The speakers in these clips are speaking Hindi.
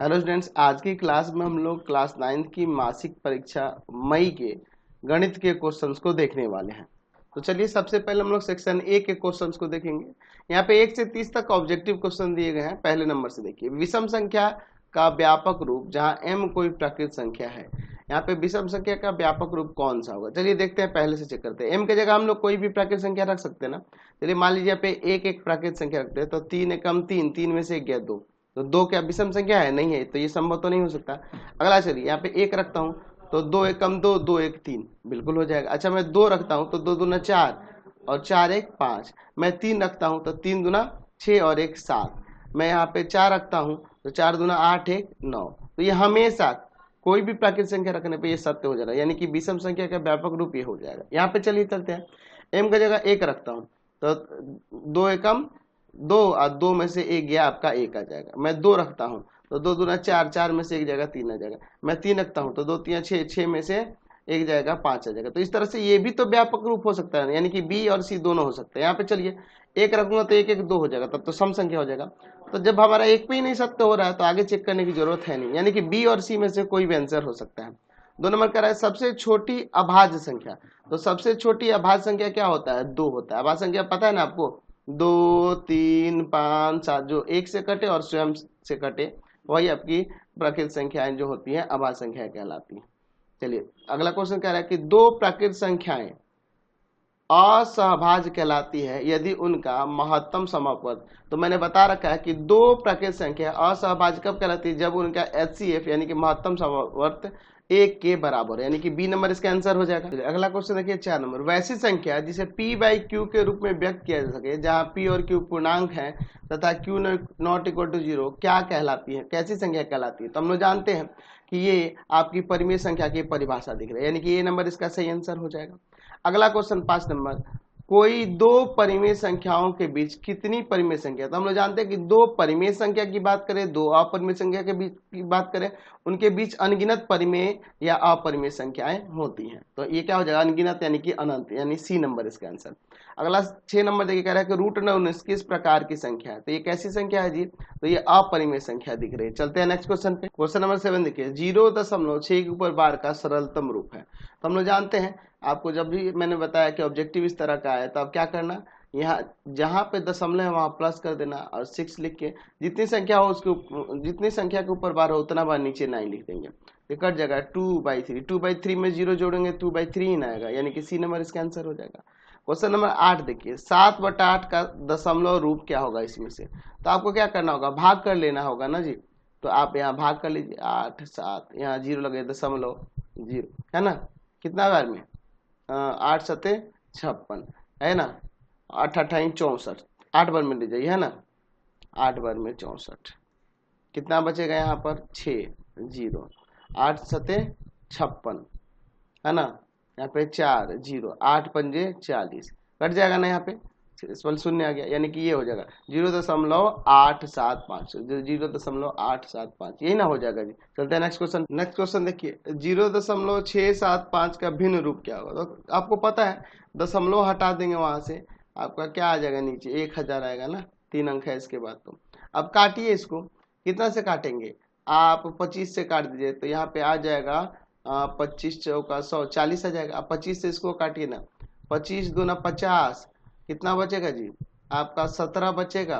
हेलो स्टूडेंट्स, आज की क्लास में हम लोग क्लास 9 की मासिक परीक्षा मई के गणित के क्वेश्चंस को देखने वाले हैं। तो चलिए सबसे पहले हम लोग सेक्शन ए के क्वेश्चंस को देखेंगे। यहाँ पे 1 से 30 तक ऑब्जेक्टिव क्वेश्चन दिए गए हैं। पहले नंबर से देखिए, विषम संख्या का व्यापक रूप जहाँ m कोई प्राकृत संख्या है। यहाँ पे विषम संख्या का व्यापक रूप कौन सा होगा? चलिए देखते हैं, पहले से चेक करते हैं। m की जगह हम लोग कोई भी प्राकृत संख्या रख सकते हैं ना। चलिए मान लीजिए यहाँ पे एक प्राकृत संख्या रखते हैं, तो 3 एकम 3, 3 में से 1 गया 2, तो 2 क्या विषम संख्या है? नहीं है, तो ये संभव तो नहीं हो सकता। अगला चलिए, यहाँ पे 1 रखता हूँ, तो 2 एकम 2, 2 एक 3, बिल्कुल हो जाएगा। अच्छा, मैं 2 रखता हूँ, तो 2 दूना 4 और 4 एक 5। मैं 3 रखता हूँ, तो 3 दूना 6 और 1 7। मैं यहाँ पे 4 रखता हूँ, तो 4 दूना 8 एक 9। तो ये हमेशा कोई भी प्राकृतिक संख्या रखने पे ये सत्य हो जाएगा, यानी कि विषम संख्या का व्यापक रूप ये हो जाएगा। यहाँ पे चलिए चलते हैं, m का जगह 1 रखता हूँ, तो 2 एकम 2 और 2 में से 1 गया, आपका 1 आ जाएगा। मैं 2 रखता हूँ, तो 2 दूना 4, 4 में से 1 जाएगा 3 आ जाएगा। मैं 3 रखता हूँ, तो 2 3 6, 6 में से 1 जाएगा 5 आ जाएगा। तो इस तरह से ये भी तो व्यापक रूप हो सकता है, यानी कि बी और सी दोनों हो सकते हैं। यहाँ पे चलिए 1 रखूंगा तो 1 1 2 हो जाएगा, तब तो सम संख्या हो जाएगा। तो जब हमारा एक पे ही नहीं सत्य हो रहा है, तो आगे चेक करने की जरूरत है नहीं, यानी कि बी और सी में से कोई भी आंसर हो सकता है। 2 नंबर कह रहा है सबसे छोटी अभाज्य संख्या। तो सबसे छोटी अभाज्य संख्या क्या होता है? 2 होता है। अभाज्य संख्या पता है ना आपको? 2 3 5 7, जो 1 से कटे और स्वयं से कटे, वही आपकी प्राकृत संख्याएं जो होती हैं अभाज्य संख्याएं कहलाती हैं। चलिए अगला क्वेश्चन कह रहा है कि दो प्राकृत संख्याएं असहभाज्य कहलाती है यदि उनका महत्तम समापवर्त। तो मैंने बता रखा है कि दो प्राकृत संख्या असहभाज्य कब कहलाती है? जब उनका HCF यानी कि महत्तम समापवर्त 1 के बराबर है, यानी कि बी नंबर इसका आंसर हो जाएगा। अगला क्वेश्चन देखिए 4 नंबर, वैसी संख्या जिसे p बाई क्यू के रूप में व्यक्त किया जा सके, जहां p और q पूर्णांक है तथा q नॉट इक्वल टू 0, क्या कहलाती है? कैसी संख्या कहलाती है? तो हम लोग जानते हैं कि ये आपकी परिमेय संख्या की परिभाषा दिख रही है, यानी कि ये नंबर इसका सही आंसर हो जाएगा। अगला क्वेश्चन 5 नंबर, कोई दो परिमेय संख्याओं के बीच कितनी परिमेय संख्या? तो हम लोग जानते हैं कि दो परिमेय संख्या की बात करें, दो अपरिमेय संख्या के बीच की बात करें, उनके बीच अनगिनत परिमेय या अपरिमेय संख्याएं होती हैं। तो ये क्या हो जाएगा? अनगिनत यानी कि अनंत, यानी सी नंबर इसका आंसर। अगला 6 नंबर देखिए, कह रहा है कि रूट 19 किस प्रकार की संख्या है? तो ये कैसी संख्या है जी? तो ये अपरिमेय संख्या दिख रही है। चलते हैं नेक्स्ट क्वेश्चन पे। क्वेश्चन नंबर 7 देखिए, 0.6 के ऊपर बार का सरलतम रूप है। तो हम लोग जानते हैं, आपको जब भी मैंने बताया कि ऑब्जेक्टिव इस तरह का है, तो अब क्या करना, यहाँ जहां पे दशमलव है वहां प्लस कर देना और 6 लिख के जितनी संख्या हो उसके जितनी संख्या के ऊपर बार हो उतना बार नीचे 9 लिख देंगे, तो कट जाएगा 2/3। 2/3 में 0 जोड़ेंगे 2/3 ही ना आएगा, यानी कि सी नंबर इसका आंसर हो जाएगा। क्वेश्चन नंबर 8 देखिए, 7/8 का दशमलव रूप क्या होगा इसमें से? तो आपको क्या करना होगा? भाग कर लेना होगा ना जी। तो आप यहाँ भाग कर लीजिए, 8 7, यहाँ 0 लगे, दशमलव 0 है ना। कितना बार में? 8 सते 56 है ना, 8 अट्ठाई 64, 8 बार में ले जाइए है ना, 8 बार में 64, कितना बचेगा यहाँ पर? 6 0, 8 सते 56 है ना, यहाँ पे 4 0, 8 पंजे 40, कट जाएगा ना यहाँ पे, इस पर शून्य आ गया, यानी कि ये हो जाएगा 0.875, 0.875, यही ना हो जाएगा जी। चलते हैं नेक्स्ट क्वेश्चन। नेक्स्ट क्वेश्चन देखिए, 0.675 का भिन्न रूप क्या होगा? तो आपको पता है, दशमलव हटा देंगे वहां से, आपका क्या आ जाएगा? नीचे 1000 आएगा ना, 3 अंक है इसके बाद। तो अब काटिए इसको, कितना से काटेंगे? आप 25 से काट दीजिए, तो यहाँ पे आ जाएगा 25 चौका 100, 40 आ जाएगा। अब 25 से इसको काटिए ना, 25 दूना 50, कितना बचेगा जी? आपका 17 बचेगा।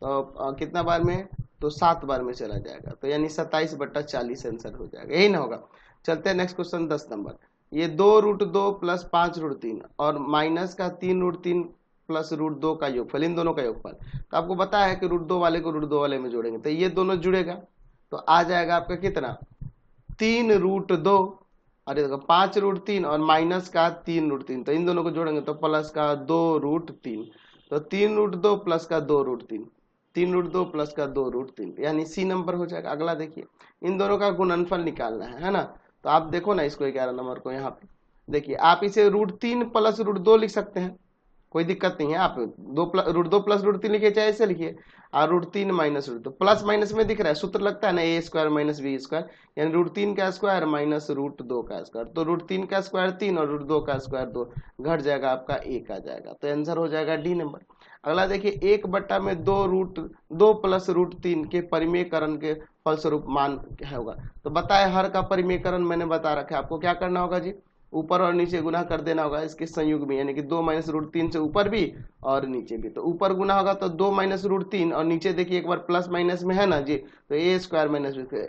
तो कितना बार में? तो 7 बार में चला जाएगा, तो यानी 27/40 आंसर हो जाएगा, यही ना होगा। चलते हैं नेक्स्ट क्वेश्चन 10 नंबर, ये 2√2 प्लस 5√3 और माइनस का 3√3 प्लस √2 का योगफल, इन दोनों का योगफल। तो आपको पता है कि √2 वाले को √2 वाले में जोड़ेंगे तो ये दोनों जुड़ेगा, तो आ जाएगा आपका कितना? 3√2, अरे देखो 5√3 और माइनस का 3√3, तो इन दोनों को जोड़ेंगे तो प्लस का 2√3, तो 3√2 प्लस का 2√3, 3√2 प्लस का 2√3, यानी सी नंबर हो जाएगा। अगला देखिए, इन दोनों का गुणनफल निकालना है ना। तो आप देखो ना इसको, 11 नंबर को, यहाँ पे देखिए, आप इसे √3 प्लस √2 लिख सकते हैं, कोई दिक्कत नहीं है। आप √2 प्लस √3 लिखिए, चाहे ऐसे लिखिए, और √3 माइनस √2, प्लस माइनस में दिख रहा है, सूत्र लगता है ना, a² माइनस b², यानी √3 का स्क्वायर माइनस √2 का स्क्वायर, तो √3 का स्क्वायर 3 और √2 का स्क्वायर 2, घट जाएगा आपका 1 आ जाएगा, तो आंसर हो जाएगा डी नंबर। अगला देखिए, 1 बट्टा में 2 प्लस √3 के परिमेयकरण के फलस्वरूप मान क्या होगा। तो बताए हर का परिमेयकरण मैंने बता रखा है, आपको क्या करना होगा जी, ऊपर और नीचे गुना कर देना होगा इसके संयुग में, यानी कि 2 - √3 से ऊपर भी और नीचे भी। तो ऊपर गुना होगा तो 2 - √3 और नीचे देखिए एक बार प्लस माइनस में है ना जी, तो a² -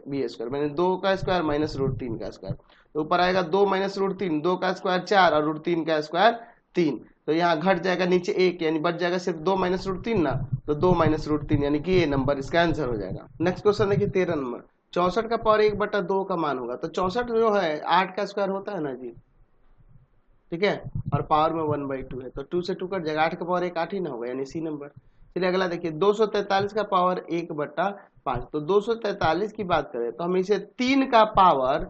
b², मैंने 2 का स्क्वायर माइनस √3 का स्क्वायर, तो ऊपर आएगा 2 - √3, 2 का स्क्वायर 4 और √3 का स्क्वायर 3। तो यहाँ घट जाएगा नीचे 1, यानी बच जाएगा सिर्फ 2 - √3 ना, तो 2 - √3 यानी कि ये नंबर इसका आंसर हो जाएगा। नेक्स्ट क्वेश्चन देखिए 13 नंबर, 64 का पावर 1/2 का मान होगा। तो 64 जो है 8 का स्क्वायर होता है ना जी, ठीक है, और पावर में 1/2 है, तो 2 से 2 कट जाएगा, 8 का पावर 1 8 ही ना होगा, यानी सी नंबर। चलिए अगला देखिए 243 का पावर 1/5। तो 243 की बात करें तो हम इसे 3 का पावर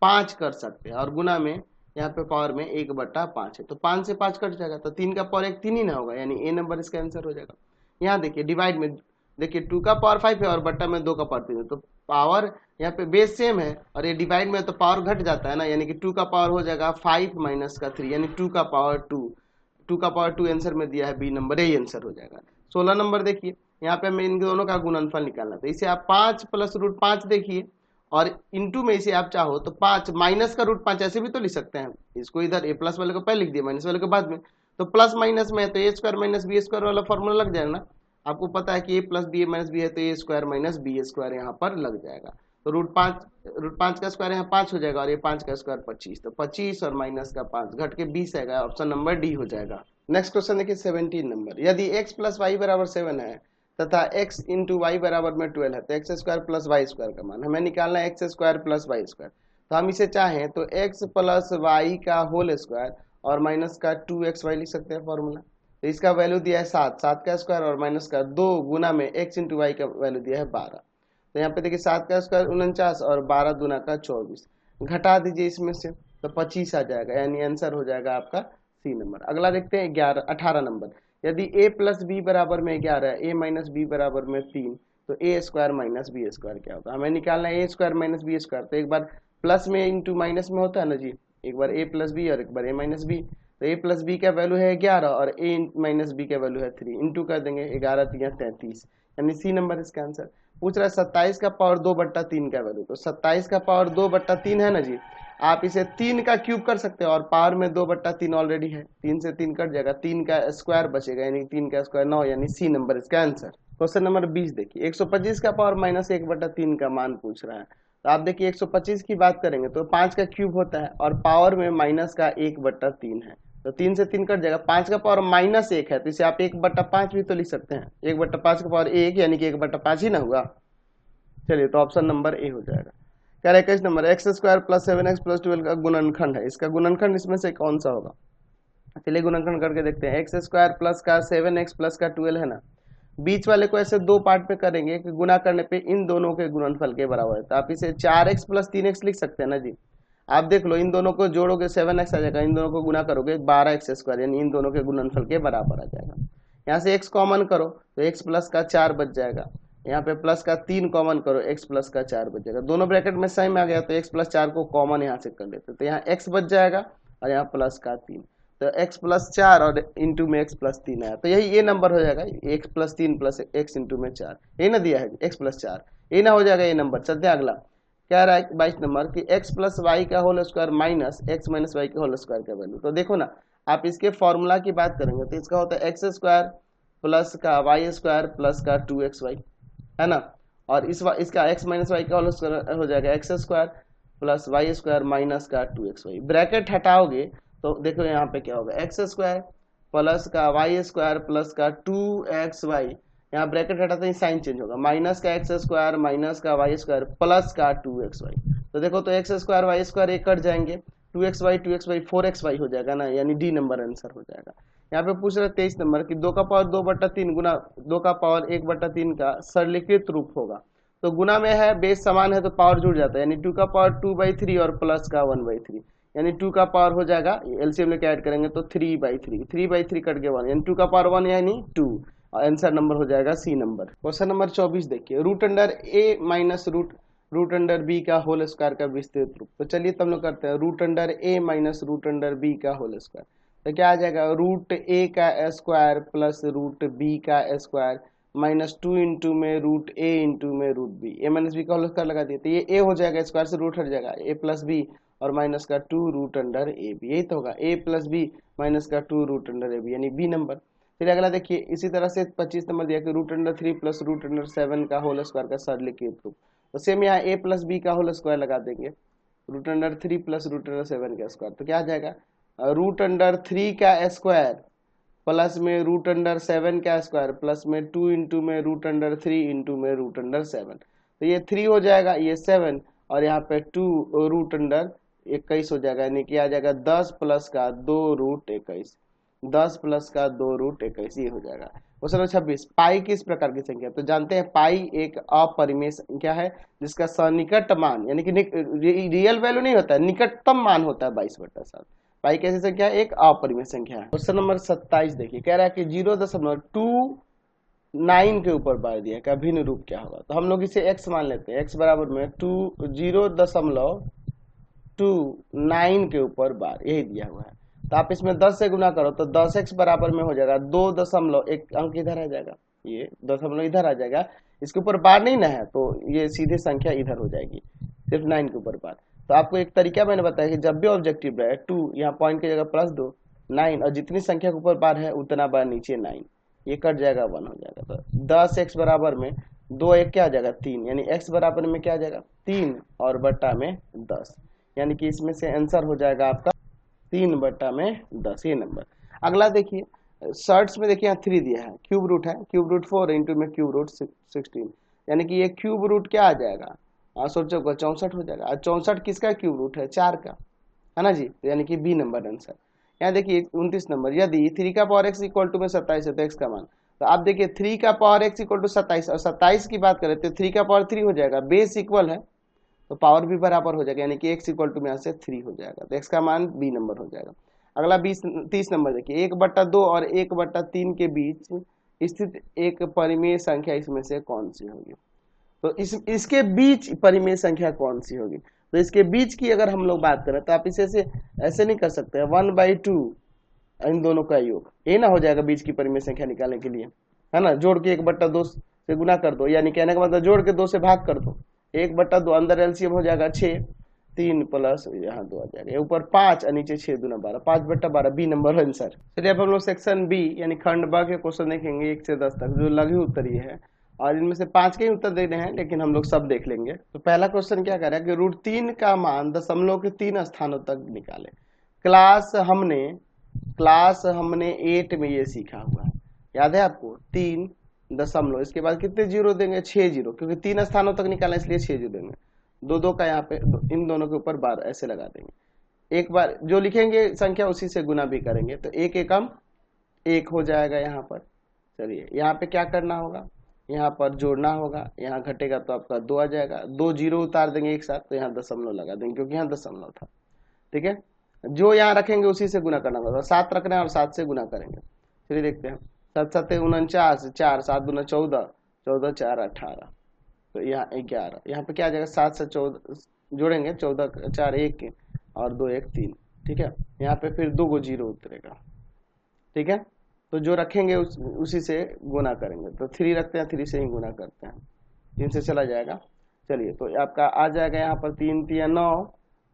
5 कर सकते हैं, और गुना में यहाँ पे पावर में 1/5 है, तो 5 से 5 कट जाएगा, तो 3 का पावर 1 3 ही ना होगा, यानी ए नंबर इसका आंसर हो जाएगा। यहाँ देखिए डिवाइड में देखिए 2 का पावर 5 है और बट्टा में 2 का पावर 3 है, तो पावर यहाँ पे बेस सेम है और ये डिवाइड में तो पावर घट जाता है ना, यानी कि 2 का पावर हो जाएगा 5 - का 3, यानी 2 का पावर 2। 2 का पावर 2 आंसर में दिया है, बी नंबर यही आंसर हो जाएगा। 16 नंबर देखिए, यहाँ पे हमें इन दोनों का गुणनफल निकालना, तो इसे आप 5 + √5 देखिए, और इंटू में इसे आप चाहो तो 5 माइनस का √5 ऐसे भी तो लिख सकते हैं, इसको इधर ए प्लस वाले को पहले लिख दिया, माइनस वाले को बाद में, तो प्लस माइनस में है तो a² - b² वाला फॉर्मूला लग जाएगा ना। आपको पता है कि a + b - b है तो a² - b² यहाँ पर लग जाएगा, तो √5 का स्क्वायर यहाँ 5 हो जाएगा, और ये 5 का स्क्वायर 25, तो 25 और माइनस का 5 घट के 20 आएगा, ऑप्शन नंबर डी हो जाएगा। नेक्स्ट क्वेश्चन देखिए 17 नंबर, यदि x + y = 7 है तथा x × y = 12 है, तो x² + y² का मान हमें निकालना है, x² + y²। तो हम इसे चाहें तो x + y का होल स्क्वायर और माइनस का 2xy लिख सकते हैं फॉर्मूला। तो इसका वैल्यू दिया है 7, 7 का स्क्वायर और माइनस का 2 गुना में x × y का वैल्यू दिया है 12। तो यहाँ पे देखिए 7 का स्क्वायर 49 और 12 दूना का 24, घटा दीजिए इसमें से तो 25 आ जाएगा, यानी आंसर हो जाएगा आपका सी नंबर। अगला देखते हैं 18 नंबर, यदि a + b बराबर में 11 है, a - b बराबर में 3, तो a² - b² क्या होगा, हमें निकालना है a² - b²। तो एक बार प्लस में इंटू माइनस में होता है ना जी, एक बार a + b और एक बार a - b। तो a + b का वैल्यू है 11 और a - b का वैल्यू है 3, इंटू कर देंगे 11 × 3 = 33, यानी सी नंबर इसका आंसर। पूछ रहा है 27 का पावर 2/3 का वैल्यू, तो 27 का पावर 2/3 है ना जी, आप इसे 3 का क्यूब कर सकते हो, और पावर में 2/3 ऑलरेडी है, 3 से 3 कट जाएगा, 3 का स्क्वायर बचेगा, यानी 3 का स्क्वायर 9, यानी सी नंबर इसका आंसर। क्वेश्चन नंबर 20 देखिए, 125 का पावर -1/3 का मान पूछ रहा है। तो आप देखिए 125 की बात करेंगे तो 5 का क्यूब होता है और पावर में माइनस का 1/3 है, तो 3 से 3 कट जाएगा, 5 का पावर -1 है, तो इसे आप 1/5 भी तो लिख सकते हैं, 1/5 का पावर 1 यानी कि 1/5 ही ना हुआ। चलिए तो ऑप्शन नंबर ए हो जाएगा। क्या रहेगा इस नंबर, x² + 7x + 12 का गुणनखंड है, इसका गुणनखंड इसमें से कौन सा होगा। चलिए गुणनखंड करके देखते हैं, x² प्लस का 7x प्लस का 12 है ना, बीच वाले को ऐसे दो पार्ट में करेंगे कि गुना करने पे इन दोनों के गुणनफल के बराबर है, तो आप इसे 4x + 3x लिख सकते हैं ना जी। आप देख लो इन दोनों को जोड़ोगे 7x आ जाएगा, इन दोनों को गुना करोगे 12x², यानी इन दोनों के गुणनफल के बराबर आ जाएगा। यहाँ से x कॉमन करो तो x + का 4 बच जाएगा, यहाँ पे प्लस का 3 कॉमन करो, x + का 4 बच जाएगा, दोनों ब्रैकेट में सेम आ गया तो x + 4 को कॉमन यहाँ से कर लेते, तो यहाँ x बच जाएगा और यहाँ प्लस का 3, तो x + 4 और इंटू में x + 3 आया, तो यही ये नंबर हो जाएगा, x + 3 + x इंटू में 4, ये ना दिया है x + 4, ये ना हो जाएगा ये नंबर। चलते हैं अगला, क्या रहा है 22 नंबर की x + y का whole square minus x - y के होल स्क्वायर का वैल्यू। तो देखो ना, आप इसके फॉर्मूला की बात करेंगे तो इसका होता है x² प्लस का y² प्लस का 2xy, है ना, और इसका x - y का होल स्क्वायर हो जाएगा x² प्लस y² माइनस का 2xy, ब्रैकेट हटाओगे तो देखो यहाँ पे क्या होगा, x² प्लस का y² प्लस का 2xy, यहाँ ब्रैकेट हटाते ही साइन चेंज होगा, माइनस का x² माइनस का y² प्लस का 2xy। तो देखो तो x² y² एक कट जाएंगे, 2xy 4xy हो जाएगा ना, यानी डी नंबर आंसर हो जाएगा। यहाँ पे पूछ रहे 23 नंबर की 2 का पावर 2/3 गुना 2 का पावर 1/3 का सरलीकृत रूप होगा। तो गुना में है, बेस समान है तो पावर जुड़ जाता है, यानी 2 का पावर 2/3 और प्लस का 1/3, यानी 2 का पावर हो जाएगा, एलसीएम लेके ऐड करेंगे तो 3/3, 3/3 कट के 1, यानी 2 का पावर 1 यानी 2, आंसर नंबर हो जाएगा सी नंबर। क्वेश्चन नंबर 24 देखिए, √a माइनस √b का होल स्क्वायर का विस्तृत रूप। तो चलिए तब लोग करते हैं, √a माइनस √b का होल स्क्वायर, तो क्या आ जाएगा, √a का स्क्वायर प्लस √b का स्क्वायर -2 इंटू में रूट ए इंटू में रूट बी, ए माइनस बी का होल स्क्वायर लगा दिए तो ये ए हो जाएगा, स्क्वायर से रूट हट जाएगा, ए प्लस बी और माइनस का 2 रूट अंडर ए बी, यही तो होगा ए प्लस बी माइनस का 2 रूट अंडर ए बी यानी बी नंबर। फिर अगला देखिए इसी तरह से 25 नंबर दिया कि root under 3 plus root under 7 का होल स्क्वायर का सरलीकृत रूप, तो सेम यहाँ ए प्लस बी का होल स्क्वायर लगा देंगे, root under 3 plus root under 7 का स्क्वायर, तो क्या आ जाएगा रूट अंडर 3 का स्क्वायर प्लस में रूट अंडर 7 का स्क्वायर प्लस में 2 इंटू में रूट अंडर 3 इंटू में रूट अंडर 7, तो ये 3 हो जाएगा, ये 7 और यहाँ पे 2 रूट अंडर 21 हो जाएगा, यानी कि आ जाएगा 10 प्लस का 2 रूट 21, 10 प्लस का 2 रूट 21, ये हो जाएगा। क्वेश्चन नंबर 26, पाई किस प्रकार की संख्या, तो जानते हैं पाई एक अपरिमेय संख्या है जिसका सन्निकट मान यानी कि रियल वैल्यू नहीं होता है, निकटतम मान होता है 22/7। पाई कैसी संख्या है, एक अपरिमेय संख्या है। क्वेश्चन नंबर 27 देखिए, कह रहा है कि 0.29 के ऊपर बार दिया का भिन्न रूप क्या होगा, तो हम लोग इसे x मान लेते हैं, x बराबर में 0.29 के ऊपर बार यही दिया हुआ है, तो आप इसमें 10 से गुना करो तो 10x बराबर में हो जाएगा 2.1 अंक इधर आ जाएगा, ये दशमलव इधर आ जाएगा, इसके ऊपर बार नहीं ना है तो ये सीधे संख्या इधर हो जाएगी, सिर्फ 9 के ऊपर बार। तो आपको एक तरीका मैंने बताया कि जब भी ऑब्जेक्टिव रहे 2 यहाँ पॉइंट की जगह +2 9 और जितनी संख्या के ऊपर बार है उतना बार नीचे 9, ये कट जाएगा 1 हो जाएगा, तो 10x बराबर में 2 1 क्या आ जाएगा 3, यानी x बराबर में क्या आ जाएगा 3 और बट्टा में 10, यानी कि इसमें से आंसर हो जाएगा आपका 3/10 ये नंबर। अगला देखिए शर्ट्स में देखिए यहाँ 3 दिया है, क्यूब रूट है, क्यूब रूट 4 इंटू में क्यूब रूट 16, यानी कि ये क्यूब रूट क्या आ जाएगा सोचो 64 हो जाएगा, 64 किसका क्यूब रूट है 4 का, है ना जी, तो यानी कि बी नंबर आंसर। यहाँ देखिए 29 नंबर, यदि 3 का पावर x इक्वल टू में 27 है तो x का मान, तो आप देखिए 3 का पावर x इक्वल टू 27 और 27 की बात करें तो 3 का पावर 3 हो जाएगा, बेस इक्वल है तो पावर भी बराबर हो जाएगा, यानी कि x इक्वल टू में यहाँ से 3 हो जाएगा, तो x का मान बी नंबर हो जाएगा। अगला 30 नंबर देखिए, 1/2 और 1/3 के बीच स्थित एक परिमेय संख्या इसमें से कौन सी होगी, तो इसके बीच परिमेय संख्या कौन सी होगी, तो इसके बीच की अगर हम लोग बात करें तो आप इसे ऐसे नहीं कर सकते, 1/2 इन दोनों का योग, ये ना हो जाएगा बीच की परिमेय संख्या निकालने के लिए, है ना, जोड़ के 1/2 से गुना कर दो, यानी कहने का मतलब जोड़ के 2 से भाग कर दो, 1/2 अंदर एलसीएम हो जाएगा 6, 3 प्लस यहाँ 2 आ जाएगा, ऊपर 5 और नीचे 6 दूना 12, 5/12 बी नंबर आंसर। चलिए अब हम लोग सेक्शन बी यानी खंड ब के क्वेश्चन देखेंगे 1 से 10 तक, जो लघु उत्तरीय है और इनमें से 5 के ही उत्तर देने हैं, लेकिन हम लोग सब देख लेंगे। तो पहला क्वेश्चन क्या कर रहा है कि √3 का मान दशमलव के 3 स्थानों तक निकाले। क्लास हमने 8 में ये सीखा हुआ है, याद है आपको, 3 दशमलव, इसके बाद कितने जीरो देंगे 6 जीरो, क्योंकि 3 स्थानों तक निकाला इसलिए 6 जीरो देंगे, 2 का यहाँ पे इन दोनों के ऊपर बार ऐसे लगा देंगे, एक बार जो लिखेंगे संख्या उसी से गुना भी करेंगे, तो 1 एकम 1 हो जाएगा यहाँ पर। चलिए यहाँ पे क्या करना होगा, यहाँ पर जोड़ना होगा, यहाँ घटेगा तो आपका 2 आ जाएगा, 2 जीरो उतार देंगे एक साथ तो यहाँ दशमलव लगा देंगे क्योंकि यहाँ दशमलव था, ठीक है, जो यहाँ रखेंगे उसी से गुना करना होगा, 7 रखना है और 7 से गुना करेंगे। चलिए देखते हैं, 7 7 49, 4 7 दूना 14, 14 4 18, तो यहाँ 11, यहाँ पे क्या आ जाएगा 7 से 14 जोड़ेंगे, 14 4 1 और 2 1 3, ठीक है, यहाँ पे फिर 2 जीरो उतरेगा, ठीक है, तो जो रखेंगे उसी से गुना करेंगे, तो 3 रखते हैं 3 से ही गुना करते हैं, 3 से चला जाएगा। चलिए तो आपका आ जाएगा यहाँ पर 3 3 9,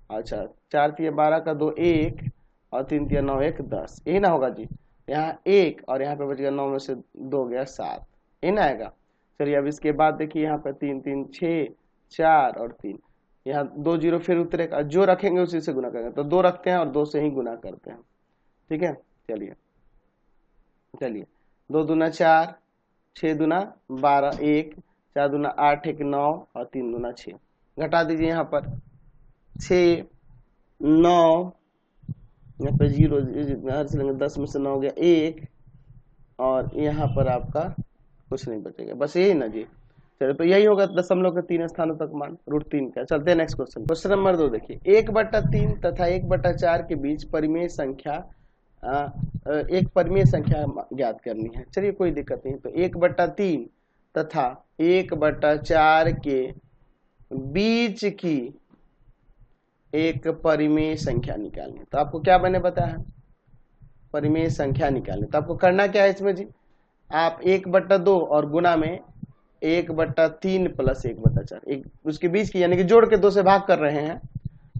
अच्छा 4 3 12 का 2 1 और 3 3 9 1 10, यही ना होगा जी, यहाँ 1 और यहाँ पे बच गया 9 में से 2 गया 7, यही ना आएगा। चलिए अब इसके बाद देखिए यहाँ पर 3 3 6 4 और 3, यहाँ 2 जीरो फिर उतरेगा, जो रखेंगे उसी से गुना करेंगे, तो 2 रखते हैं और 2 से ही गुना करते हैं, ठीक है। चलिए 2 दूना 4, 6 दूना 12 1, 4 दूना 8 1 9 और 3 दूना 6, घटा दीजिए यहाँ पर 6 9, यहाँ पे जीरो से लेंगे 10 में से 9 गया 1 और यहाँ पर आपका कुछ नहीं बचेगा, बस यही ना जी। चलिए तो यही होगा दशमलव के 3 स्थानों तक मान √3 का। चलते हैं नेक्स्ट क्वेश्चन, क्वेश्चन नंबर 2 देखिए, 1/3 तथा 1/4 के बीच परिमेय संख्या एक परिमेय संख्या ज्ञात करनी है। चलिए कोई दिक्कत नहीं, तो 1/3 तथा 1/4 के बीच की एक परिमेय संख्या निकालनी, तो आपको क्या मैंने बताया, परिमेय संख्या निकालनी, तो आपको करना क्या है इसमें जी, आप 1/2 और गुना में 1/3 प्लस 1/4 एक उसके बीच की, यानी कि जोड़ के 2 से भाग कर रहे हैं।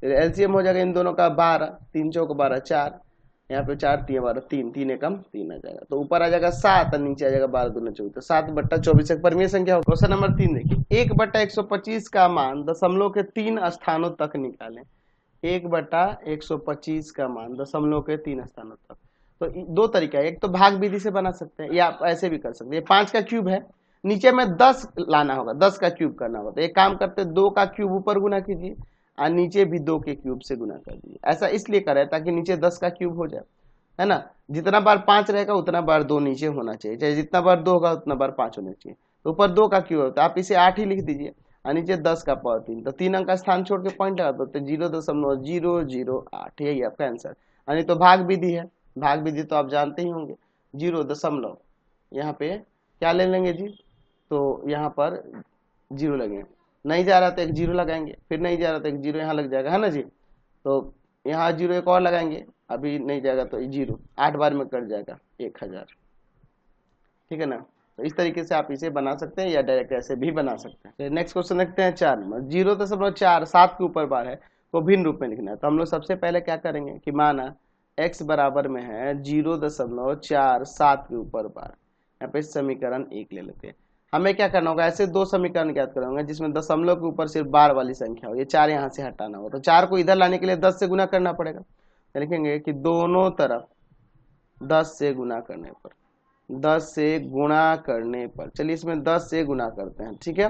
एलसीएम हो जाएगा इन दोनों का 12, 3 चौक 12 4, यहाँ पे 4 3 12 3, 3 एकम 3 आ जाएगा, तो ऊपर आ जाएगा 7 और नीचे आ जाएगा 12 दूना 24, तो 7/24 एक परिमेय संख्या हो। क्वेश्चन नंबर 3 देखिए, 1/125 का मान दशमलव के 3 स्थानों तक निकालें। 1/125 का मान दशमलव के 3 स्थानों तक, तो दो तरीका है, एक तो भाग विधि से बना सकते हैं या आप ऐसे भी कर सकते हैं। 5 का क्यूब है, नीचे में 10 लाना होगा, 10 का क्यूब करना होगा, तो एक काम करते हैं 2 का क्यूब ऊपर गुना कीजिए और नीचे भी 2 के क्यूब से गुना कर दीजिए। ऐसा इसलिए करें ताकि नीचे 10 का क्यूब हो जाए, है ना। जितना बार 5 रहेगा उतना बार 2 नीचे होना चाहिए, चाहे जितना बार 2 होगा उतना बार 5 होना चाहिए। तो ऊपर 2 का क्यूब होता है, आप इसे 8 ही लिख दीजिए और नीचे 10 का पावर 3, तो 3 अंक का स्थान छोड़ के पॉइंट लगा दो, तो 0.008, यही आपका आंसर। यानी तो भाग विधि है, भाग विधि तो आप जानते ही होंगे, 0 यहाँ पे क्या ले लेंगे जी, तो यहाँ पर 0 लगेंगे, नहीं जा रहा तो एक 0 लगाएंगे, फिर नहीं जा रहा तो एक 0 यहाँ लग जाएगा, है ना जी। तो यहाँ 0 एक और लगाएंगे, अभी नहीं जाएगा तो 0, 8 बार में कट जाएगा 1000, ठीक है ना। तो इस तरीके से आप इसे बना सकते हैं या डायरेक्ट ऐसे भी बना सकते हैं। तो नेक्स्ट क्वेश्चन देखते हैं 4 नंबर, 0.4 7 के ऊपर बार है वो भिन्न रूप में लिखना है। तो हम लोग सबसे पहले क्या करेंगे कि माना x बराबर में है 0.4 7 के ऊपर बार, यहाँ पे समीकरण 1 ले लेते हैं। हमें क्या करना होगा, ऐसे दो समीकरण ज्ञात करेंगे जिसमें दशमलव के ऊपर सिर्फ बार वाली संख्या हो, ये 4 यहाँ से हटाना होगा, तो 4 को इधर लाने के लिए 10 से गुना करना पड़ेगा। तो लिखेंगे कि दोनों तरफ 10 से गुना करने पर, 10 से गुणा करने पर, चलिए इसमें 10 से गुना करते हैं, ठीक है।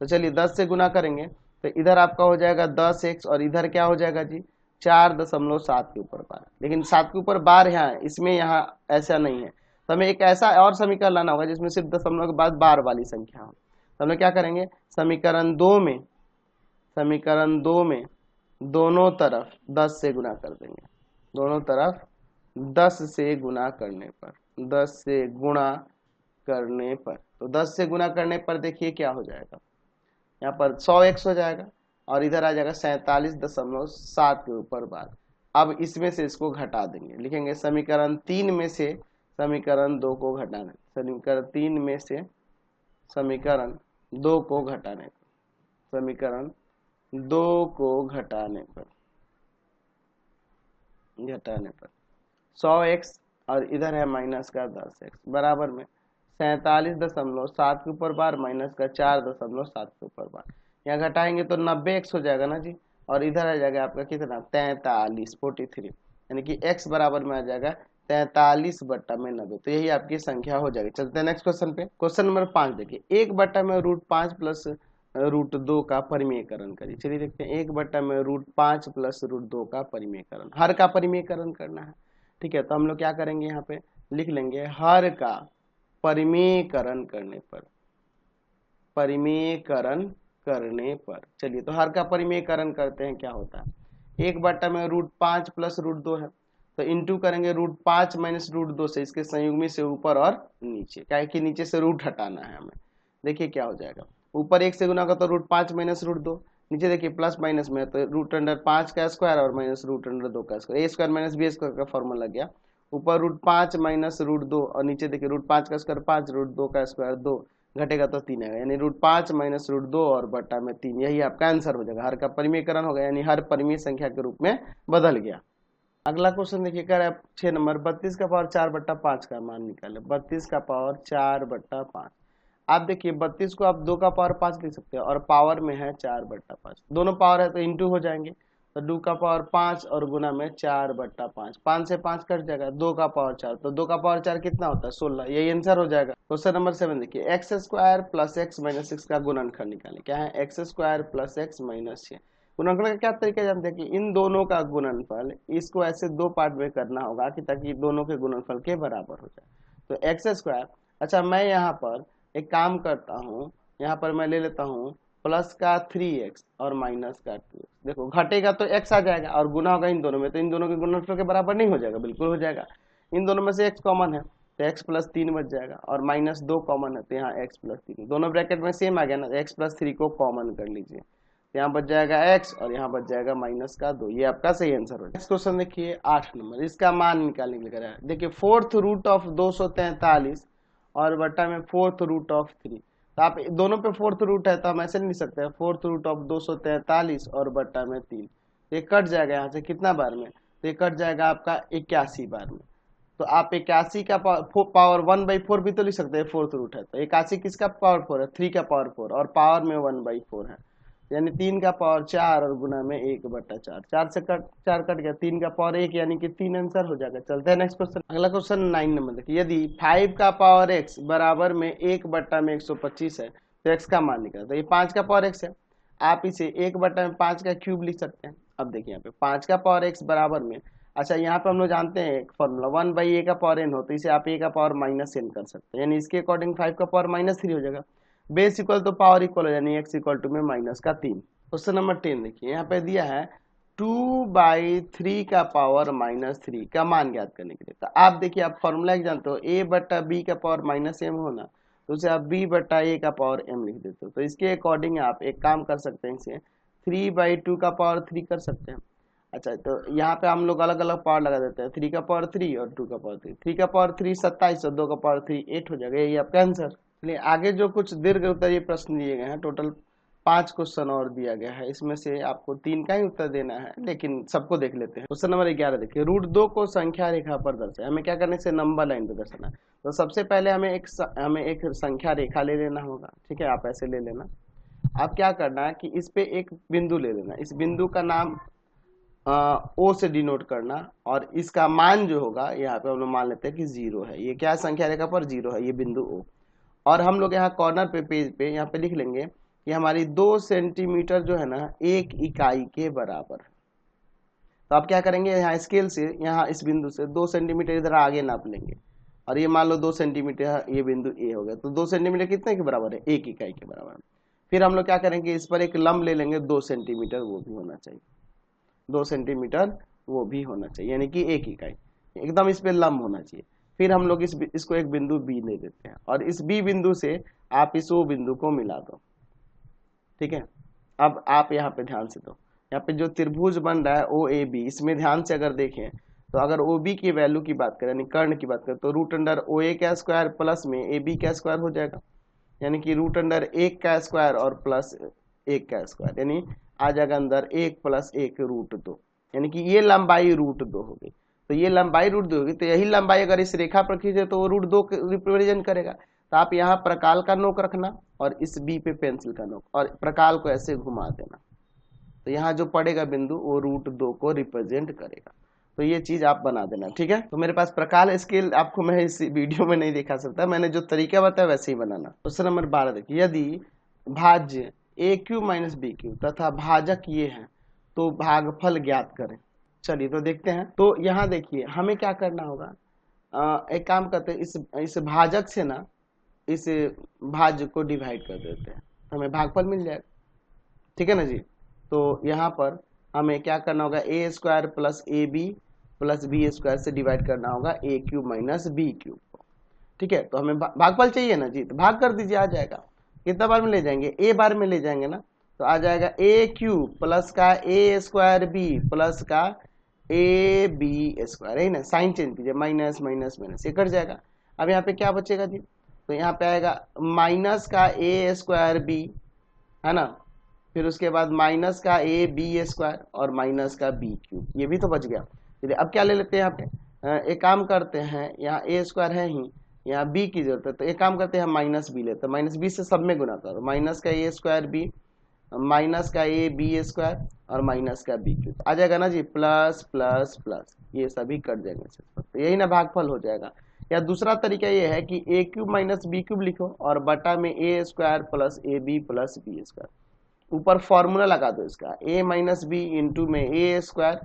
तो चलिए 10 से गुना करेंगे तो इधर आपका हो जाएगा 10x और इधर क्या हो जाएगा जी 4.7 के ऊपर बार, लेकिन 7 के ऊपर बार यहाँ इसमें यहाँ ऐसा नहीं है, तो हमें एक ऐसा और समीकरण लाना होगा जिसमें सिर्फ दशमलव के बाद बार वाली संख्या हो। तो हम लोग क्या करेंगे, समीकरण 2 में दोनों तरफ 10 से गुना कर देंगे, दोनों तरफ 10 से गुना करने पर, 10 से गुणा करने पर, तो 10 से गुना करने पर देखिए क्या हो जाएगा, यहाँ पर 100x हो जाएगा और इधर आ जाएगा 47.7 के ऊपर बार। अब इसमें से इसको घटा देंगे, लिखेंगे समीकरण 3 में से समीकरण 2 को घटाने, समीकरण 3 में से समीकरण 2 को घटाने, समीकरण 2 को घटाने पर 100x और इधर है माइनस का 10x बराबर में 47.7 के ऊपर बार माइनस का 4.7 के ऊपर बार, यहाँ घटाएंगे तो 90x हो जाएगा ना जी, और इधर आ जाएगा आपका कितना 43 यानी कि x बराबर में आ जाएगा 43/90, तो यही आपकी संख्या हो जाएगी। चलते हैं नेक्स्ट क्वेश्चन पे। क्वेश्चन नंबर 5 देखिए, 1/√5 प्लस √2 का परिमेयकरण करिए। चलिए देखते हैं, 1/√5 प्लस √2 का परिमेयकरण, हर का परिमेयकरण करना है, ठीक है। तो हम लोग क्या करेंगे, यहाँ पे लिख लेंगे हर का परिमेयकरण करने पर, परिमेयकरण करने पर, चलिए तो हर का परिमेयकरण करते हैं, क्या होता है 1/√5 प्लस √2 है, तो इंटू करेंगे √5 माइनस √2 से, इसके संयुग्मी से ऊपर और नीचे, क्या है कि नीचे से रूट हटाना है हमें। देखिए क्या हो जाएगा, ऊपर 1 से गुना होगा तो √5 माइनस √2, नीचे देखिए प्लस माइनस में है तो √5 का स्क्वायर और माइनस √2 का square, a square minus b square का फॉर्मूला लग गया। ऊपर √5 माइनस √2 और नीचे देखिए √5 का स्क्वायर 5, √2 का स्क्वायर 2, घटेगा तो 3 आएगा, यानी √5 माइनस √2 और बटा में 3, यही आपका आंसर हो जाएगा। हर का परिमेयकरण होगा, यानी हर परिमेय संख्या के रूप में बदल गया। अगला क्वेश्चन देखिए, कह रहा है 6 नंबर, 32 का पावर 4/5 का मान निकाले। 32 का पावर 4/5, आप देखिए 32 को आप 2 का पावर 5 लिख सकते हैं और पावर में है 4/5, दोनों पावर है तो इंटू हो जाएंगे, तो 2 का पावर 5 और गुना में 4/5, 5 से 5 कट जाएगा, 2 का पावर 4, तो 2 का पावर 4 कितना होता है 16, यही आंसर हो जाएगा। क्वेश्चन नंबर 7 देखिए, x² प्लस x माइनस 6 का गुणनखंड निकालें। क्या है, x² प्लस x माइनस 6, गुणनखंड का क्या तरीका जानते हैं कि इन दोनों का गुणनफल, इसको ऐसे दो पार्ट में करना होगा कि ताकि दोनों के गुणनफल के बराबर हो जाए। तो x², अच्छा मैं यहाँ पर एक काम करता हूँ, यहाँ पर मैं ले लेता हूँ प्लस का 3x और माइनस का 2x, देखो घटेगा तो x आ जाएगा और गुना होगा इन दोनों में, तो इन दोनों के गुणनफल के बराबर नहीं हो जाएगा, बिल्कुल हो जाएगा। इन दोनों में से x कॉमन है तो x प्लस 3 बच जाएगा और माइनस 2 कॉमन है तो यहाँ x प्लस 3, दोनों ब्रैकेट में सेम आ गया ना, x प्लस 3 को कॉमन कर लीजिए, यहाँ बच जाएगा x और यहाँ बच जाएगा माइनस का 2, ये आपका सही आंसर हो। नेक्स्ट क्वेश्चन देखिए 8 नंबर, इसका मान निकालने के लिए कह रहा है। देखिए 4th रूट ऑफ 243 और बट्टा में फोर्थ रूट ऑफ 3। तो आप दोनों पे फोर्थ रूट है तो हम ऐसे नहीं लिख सकते हैं, फोर्थ रूट ऑफ 243 और बट्टा में 3। ये कट जाएगा यहाँ से कितना बार में, तो ये कट जाएगा आपका 81 बार में। तो आप 81 का पावर 1/4 भी तो लिख सकते हैं, फोर्थ रूट है तो 81 किसका पावर 4 है, 3 का पावर 4 और पावर में 1/4 है, यानी 3 का पावर 4 और गुना में 1/4। 4 से चार कट गया, 3 का पावर 1 यानी कि 3 आंसर हो जाएगा। चलते हैं नेक्स्ट क्वेश्चन। अगला क्वेश्चन 9 नंबर देखिए, यदि 5 का पावर x बराबर में 1/125 है तो x का मान निकला। तो ये 5 का पावर x है, आप इसे 1/5 का क्यूब लिख सकते हैं। अब देखिए यहाँ पे 5 का पावर x बराबर में, अच्छा यहाँ पे हम लोग जानते हैं एक फॉर्मूला 1/a का पावर n हो, तो इसे आप a का पावर -n कर सकते हैं, यानी इसके अकॉर्डिंग 5 का पावर -3 हो जाएगा। बेस इक्वल तो पावर इक्वल हो, यानी x इक्वल टू में -3। क्वेश्चन नंबर 10 देखिए, यहाँ पे दिया है 2/3 का पावर -3 का मान ज्ञात करने के लिए। तो आप देखिए, आप फॉर्मूला जानते हो, a/b का पावर -m होना, तो उसे आप b/a का पावर m लिख देते हो। तो इसके अकॉर्डिंग आप एक काम कर सकते हैं, इसे 3/2 का पावर 3 कर सकते हैं। अच्छा, तो यहाँ पे हम लोग अलग अलग पावर लगा देते हैं, 3 का पावर 3 और 2 का पावर 3। 3 का पावर 3 27 और 2 का पावर 3 8 हो जाएगा, यही आपका आंसर। चलिए आगे जो कुछ दीर्घ उत्तरीय प्रश्न दिए गए हैं, टोटल 5 क्वेश्चन और दिया गया है, इसमें से आपको 3 का ही उत्तर देना है, लेकिन सबको देख लेते हैं। क्वेश्चन नंबर 11 देखिए, √2 को संख्या रेखा पर दर्शाए। हमें क्या करने से, नंबर लाइन पर दर्शाना है। तो सबसे पहले हमें एक संख्या रेखा ले लेना होगा, ठीक है, आप ऐसे ले लेना। आप क्या करना है कि इस पे एक बिंदु ले लेना, इस बिंदु का नाम ओ से डिनोट करना, और इसका मान जो होगा यहाँ पे हम लोग मान लेते हैं कि 0 है। ये क्या संख्या रेखा पर 0 है, ये बिंदु ओ। और हम लोग यहाँ कॉर्नर पे पेज पे यहाँ पे लिख लेंगे कि हमारी 2 सेंटीमीटर जो है ना 1 इकाई के बराबर। तो आप क्या करेंगे, यहाँ स्केल से यहाँ इस बिंदु से 2 सेंटीमीटर इधर आगे नाप लेंगे, और ये मान लो 2 सेंटीमीटर, ये बिंदु ए हो गया। तो 2 सेंटीमीटर कितने के बराबर है, 1 इकाई के बराबर। फिर हम लोग क्या करेंगे, इस पर एक लंब ले लेंगे 2 सेंटीमीटर, वो भी होना चाहिए 2 सेंटीमीटर, वो भी होना चाहिए, यानी कि 1 इकाई एकदम इस पे लंब होना चाहिए। फिर हम लोग इसको एक बिंदु बी ले लेते हैं, और इस बी बिंदु से आप इस ओ बिंदु को मिला दो, ठीक है। अब आप यहाँ पे ध्यान से दो, यहाँ पे जो त्रिभुज बन रहा है ओ ए बी, इसमें ध्यान से अगर देखें तो अगर ओ बी की वैल्यू की बात करें, यानी कर्ण की बात करें, तो √OA का स्क्वायर प्लस में ए बी का स्क्वायर हो जाएगा, यानी कि √1 का स्क्वायर और प्लस 1 का स्क्वायर, यानी आ जाएगा अंदर 1 + 1 √2, यानी कि ये लंबाई √2 हो गई। तो ये लंबाई √2 होगी, तो यही लंबाई अगर इस रेखा पर खींचे तो वो √2 रिप्रेजेंट करेगा। तो आप यहाँ प्रकाल का नोक रखना और इस बी पे पेंसिल का नोक, और प्रकाल को ऐसे घुमा देना, तो यहाँ जो पड़ेगा बिंदु वो √2 को रिप्रेजेंट करेगा। तो ये चीज आप बना देना, ठीक है। तो मेरे पास प्रकाल स्केल आपको मैं इस वीडियो में नहीं दिखा सकता, मैंने जो तरीका बताया वैसे ही बनाना। क्वेश्चन नंबर 12 देखिए, यदि भाज्य AQ - BQ तथा भाजक ये है तो भागफल ज्ञात करें। चलिए तो देखते हैं। तो यहाँ देखिए हमें क्या करना होगा, एक काम करते हैं, इस भाजक से ना इस भाज्य को डिवाइड कर देते हैं, हमें भागफल मिल जाएगा, ठीक है ना जी। तो यहाँ पर हमें क्या करना होगा, A² + AB + B² से डिवाइड करना होगा AQ - BQ को, ठीक है। तो हमें भागफल चाहिए ना जी, तो भाग कर दीजिए, आ जाएगा। कितना बार में ले जाएंगे, A बार में ले जाएंगे ना, तो आ जाएगा AQ प्लस का A² B प्लस का AB², है ना, साइन चेंज कीजिए, माइनस माइनस माइनस, ये कट जाएगा। अब यहाँ पे क्या बचेगा जी, तो यहाँ पे आएगा माइनस का A² B, है ना, फिर उसके बाद माइनस का AB² और माइनस का BQ, ये भी तो बच गया। चलिए अब क्या ले लेते हैं, यहाँ पे एक काम करते हैं, यहाँ A² है ही, यहाँ B की जरूरत है, तो एक काम करते हैं हम -B लेते हैं, -B से सब में गुना करो, माइनस का A² B माइनस का AB² और माइनस का BQ, आ जाएगा ना जी, प्लस प्लस प्लस, ये सभी कट जाएंगे, तो यही ना भागफल हो जाएगा। या दूसरा तरीका ये है कि AQ - BQ लिखो और बटा में A² + AB + B², ऊपर फॉर्मूला लगा दो इसका, A - B इंटू में A²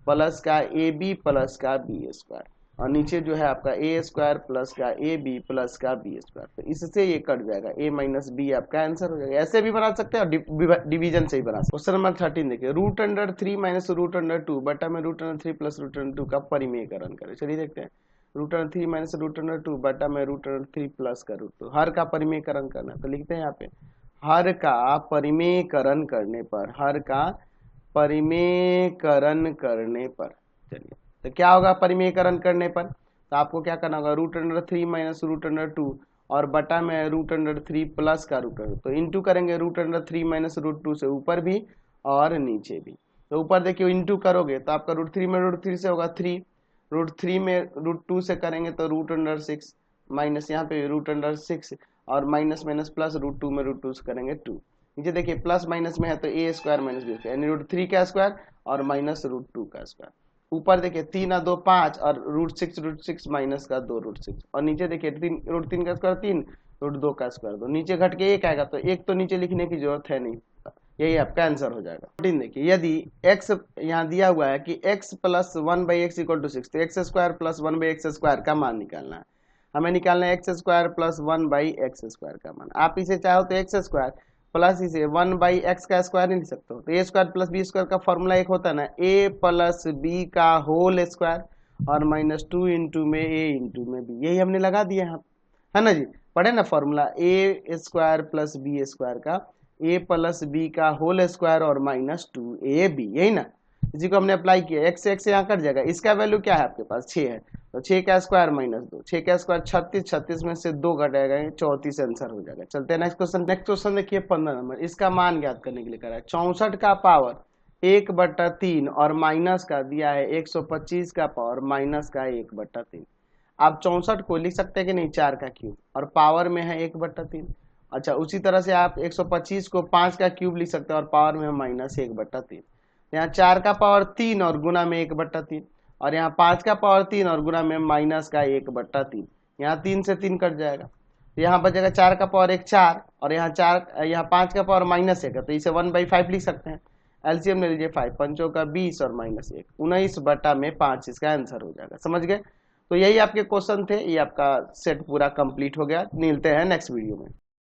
प्लस का AB प्लस का B², और नीचे जो है आपका A² प्लस का AB प्लस का B², तो इससे ये कट जाएगा, A - B आपका आंसर हो जाएगा। ऐसे भी बना सकते हैं और डिवीजन से ही बना सकते हैं। क्वेश्चन नंबर 13 देखिए, √3 - √2 बटा में √3 + √2 का परिमेयकरण करें। चलिए देखते हैं, √3 - √2 बटा में √3 प्लस का √2, हर का परिमेयकरण करना, तो लिखते हैं यहाँ पे हर का परिमेयकरण करने पर, हर का परिमेयकरण करने पर, चलिए तो क्या होगा परिमेयकरण करने पर, तो आपको क्या करना होगा, √3 - √2 और बटा में है √3 प्लस का √, तो इंटू करेंगे √3 माइनस √2 से ऊपर भी और नीचे भी। तो ऊपर देखिए इंटू करोगे तो आपका √3 में √3 से होगा 3, √3 में √2 से करेंगे तो √6 माइनस यहाँ पे √6 और माइनस माइनस प्लस √2 में √2 से करेंगे 2। नीचे देखिए प्लस माइनस में है तो a square minus b square यानी √3 का स्क्वायर और माइनस √2 का स्क्वायर। ऊपर देखिए 3 और 2 5 और √6 माइनस का 2 √6 और नीचे देखिए √3 का स्क्वायर 3 √2 का स्क्वायर 2, नीचे घट के 1 आएगा तो 1 तो नीचे लिखने की जरूरत है नहीं, यही आपका आंसर हो जाएगा। 14 देखिए यदि x यहाँ दिया हुआ है कि x plus 1/x equal to 6, तो x square plus 1/x square का मान निकालना है। हमें निकालना है x square plus 1/x square का मान। आप इसे चाहो तो एक्स स्क्वायर प्लस इसे 1/x का स्क्वायर नहीं लिख सकते हो, तो ए स्क्वायर प्लस बी स्क्वायर का फॉर्मूला एक होता है ना, a प्लस बी का होल स्क्वायर और माइनस 2 इंटू में a इंटू में b, यही हमने लगा दिया है ना जी। पढ़े ना formula a square plus B square का a प्लस बी का होल स्क्वायर और माइनस 2ab, यही ना। इसी को हमने अप्लाई किया, x से x यहाँ कट जाएगा, इसका वैल्यू क्या है आपके पास 6 है, तो 6 का स्क्वायर माइनस 2, 6 का स्क्वायर 36, 36 में से 2 घटेगा 34 आंसर हो जाएगा। चलते हैं नेक्स्ट क्वेश्चन। नेक्स्ट क्वेश्चन देखिए 15 नंबर, इसका मान ज्ञात करने के लिए करा है 64 का पावर 1/3 और माइनस का दिया है 125 का पावर माइनस का 1/3। आप 64 को लिख सकते हैं कि नहीं 4 का क्यूब और पावर में है 1/3। अच्छा उसी तरह से आप 125 को 5 का क्यूब लिख सकते हैं और पावर में है माइनस 1/3। यहाँ 4 का पावर 3 और गुना में 1/3 और यहाँ 5 का पावर 3 और गुना में माइनस का 1/3। यहाँ 3 से 3 कट जाएगा, तो यहाँ बचेगा 4 का पावर 1 4 और यहाँ 5 का पावर माइनस 1 है, तो इसे 1/5 लिख सकते हैं। एलसीएम ले लीजिए 5 पंचों का 20 और माइनस 1 19/5 इसका आंसर हो जाएगा। समझ गए? तो यही आपके क्वेश्चन थे, ये आपका सेट पूरा कंप्लीट हो गया। मिलते हैं नेक्स्ट वीडियो में।